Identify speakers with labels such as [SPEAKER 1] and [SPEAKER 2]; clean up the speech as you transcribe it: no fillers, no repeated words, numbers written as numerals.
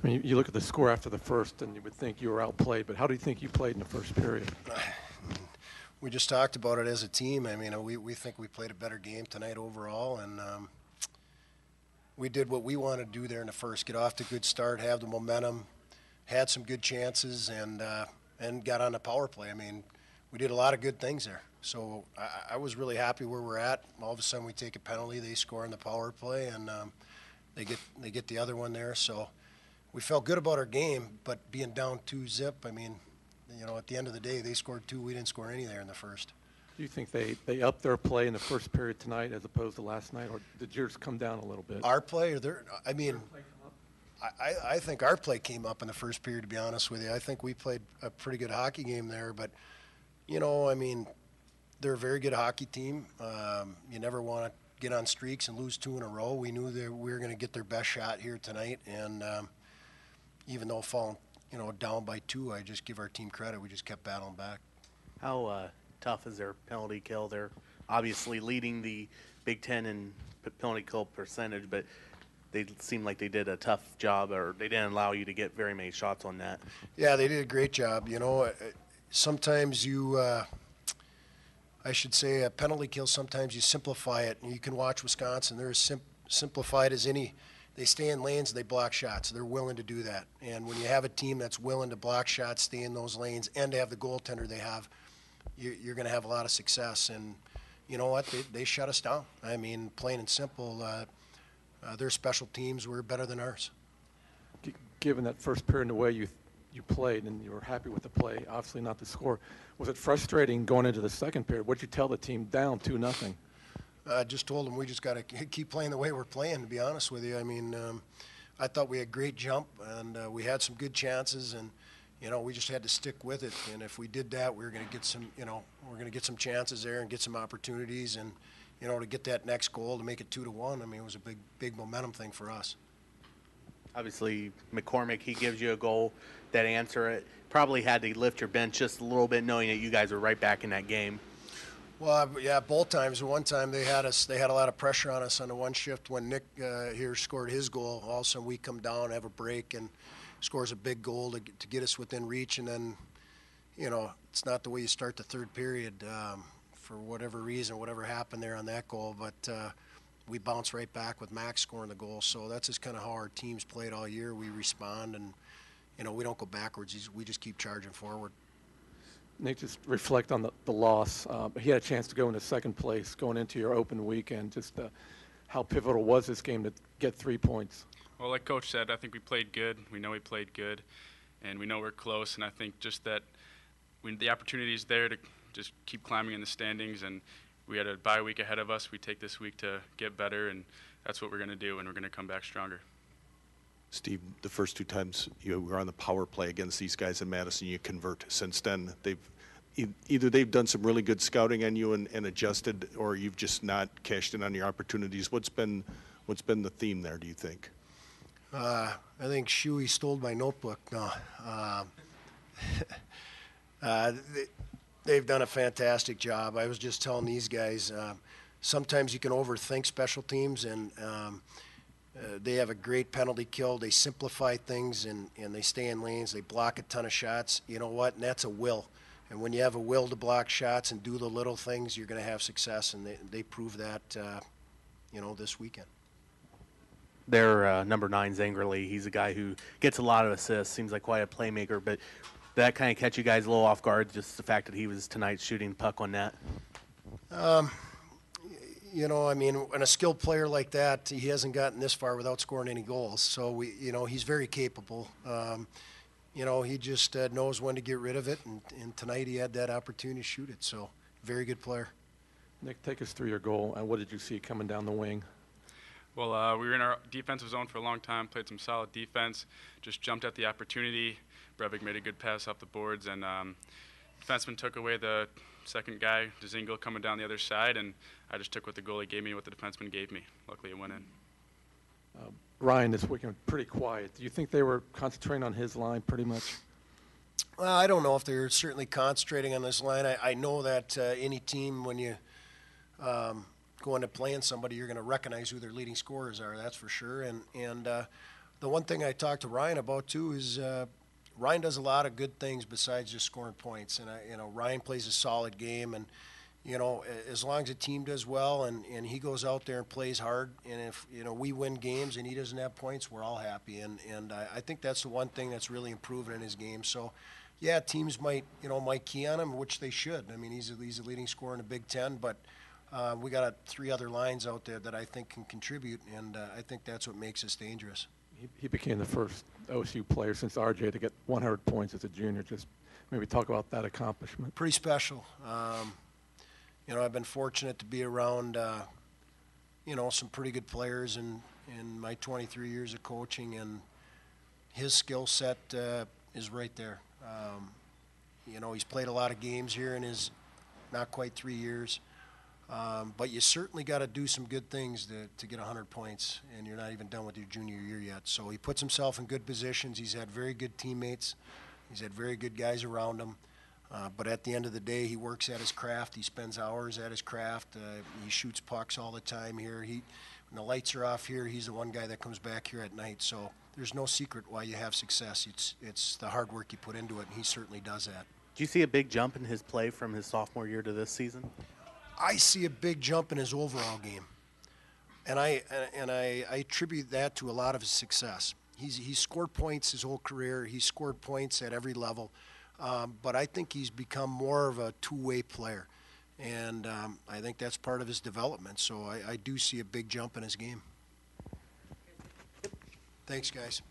[SPEAKER 1] I mean, you look at the score after the first, and you would think you were outplayed, but how do you think you played in the first period?
[SPEAKER 2] We just talked about it as a team. I mean, we think we played a better game tonight overall, and we did what we wanted to do there in the first, get off to a good start, have the momentum, had some good chances, and got on the power play. I mean, we did a lot of good things there. So I was really happy where we're at. All of a sudden we take a penalty, they score on the power play, and they get the other one there. So we felt good about our game, but being down 2-0, I mean, at the end of the day, they scored 2. We didn't score any there in the first.
[SPEAKER 1] Do you think they upped their play in the first period tonight as opposed to last night, or did yours come down a little bit?
[SPEAKER 2] Our play, I think our play came up in the first period, to be honest with you. I think we played a pretty good hockey game there, but, I mean, they're a very good hockey team. You never want to get on streaks and lose 2 in a row. We knew that we were going to get their best shot here tonight, and even though falling, down by 2, I just give our team credit. We just kept battling back.
[SPEAKER 3] How tough is their penalty kill? They're obviously leading the Big Ten in penalty kill percentage, but they seem like they did a tough job, or they didn't allow you to get very many shots on that.
[SPEAKER 2] Yeah, they did a great job. Sometimes I should say a penalty kill, sometimes you simplify it. And you can watch Wisconsin. They're as simplified as any. They stay in lanes, they block shots. They're willing to do that. And when you have a team that's willing to block shots, stay in those lanes, and to have the goaltender they have, you're going to have a lot of success. And you know what? They shut us down. I mean, plain and simple, their special teams were better than ours.
[SPEAKER 1] Given that first period and the way you played and you were happy with the play, obviously not the score, was it frustrating going into the second period? What did you tell the team down 2-0?
[SPEAKER 2] I just told them we just got to keep playing the way we're playing, to be honest with you. I mean, I thought we had great jump, and we had some good chances, and, we just had to stick with it. And if we did that, we were going to get some, we're going to get some chances there and get some opportunities, and, to get that next goal to make it 2-1. I mean, it was a big momentum thing for us.
[SPEAKER 3] Obviously, McCormick, he gives you a goal. That answer, it probably had to lift your bench just a little bit, knowing that you guys were right back in that game.
[SPEAKER 2] Well, yeah, both times. One time they had a lot of pressure on us on the one shift when Nick here scored his goal. All of a sudden we come down, have a break, and scores a big goal to get us within reach. And then, it's not the way you start the third period for whatever reason, whatever happened there on that goal. But we bounce right back with Max scoring the goal. So that's just kind of how our team's played all year. We respond, and, we don't go backwards. We just keep charging forward.
[SPEAKER 1] Nick, just reflect on the loss. He had a chance to go into second place going into your open weekend. Just how pivotal was this game to get 3 points?
[SPEAKER 4] Well, like Coach said, I think we played good. We know we played good, and we know we're close. And I think just that the opportunity is there to just keep climbing in the standings. And we had a bye week ahead of us. We take this week to get better, and that's what we're going to do, and we're going to come back stronger.
[SPEAKER 5] Steve, the first 2 times you were on the power play against these guys in Madison, you convert. Since then, either they've done some really good scouting on you and adjusted, or you've just not cashed in on your opportunities. What's been the theme there, do you think?
[SPEAKER 2] I think Shuey stole my notebook. No, they've done a fantastic job. I was just telling these guys, sometimes you can overthink special teams, and they have a great penalty kill. They simplify things, and they stay in lanes. They block a ton of shots. You know what? And that's a will. And when you have a will to block shots and do the little things, you're going to have success. And they prove that, this weekend.
[SPEAKER 3] Their number 9, Zangerly, he's a guy who gets a lot of assists, seems like quite a playmaker. But that kind of catch you guys a little off guard, just the fact that he was tonight shooting puck on net?
[SPEAKER 2] I mean, when a skilled player like that, he hasn't gotten this far without scoring any goals. So, he's very capable. He just knows when to get rid of it, and tonight he had that opportunity to shoot it. So, very good player.
[SPEAKER 1] Nick, take us through your goal, and what did you see coming down the wing?
[SPEAKER 4] Well, we were in our defensive zone for a long time, played some solid defense, just jumped at the opportunity. Brevik made a good pass off the boards, and defenseman took away the second guy, Dzingel, coming down the other side, and I just took what the goalie gave me, what the defenseman gave me. Luckily, it went in.
[SPEAKER 1] Ryan this weekend pretty quiet. Do you think they were concentrating on his line pretty much?
[SPEAKER 2] Well, I don't know if they're certainly concentrating on this line. I know that any team, when you go into playing somebody, you're going to recognize who their leading scorers are. That's for sure. And The one thing I talked to Ryan about too is Ryan does a lot of good things besides just scoring points. And Ryan plays a solid game, and as long as the team does well and he goes out there and plays hard, and if we win games and he doesn't have points, we're all happy. And I think that's the one thing that's really improving in his game. So, yeah, teams might key on him, which they should. I mean, he's a leading scorer in the Big Ten, but we got 3 other lines out there that I think can contribute, and I think that's what makes us dangerous.
[SPEAKER 1] He became the first OSU player since RJ to get 100 points as a junior. Just maybe talk about that accomplishment.
[SPEAKER 2] Pretty special. I've been fortunate to be around, some pretty good players in my 23 years of coaching, and his skill set is right there. He's played a lot of games here in his not quite 3 years. But you certainly got to do some good things to get 100 points, and you're not even done with your junior year yet. So he puts himself in good positions. He's had very good teammates. He's had very good guys around him. But at the end of the day, he works at his craft. He spends hours at his craft. He shoots pucks all the time here. When the lights are off here, he's the one guy that comes back here at night. So there's no secret why you have success. It's the hard work you put into it, and he certainly does that.
[SPEAKER 3] Do you see a big jump in his play from his sophomore year to this season?
[SPEAKER 2] I see a big jump in his overall game, and I attribute that to a lot of his success. He's scored points his whole career. He's scored points at every level, but I think he's become more of a two-way player, and I think that's part of his development. So I do see a big jump in his game. Thanks, guys.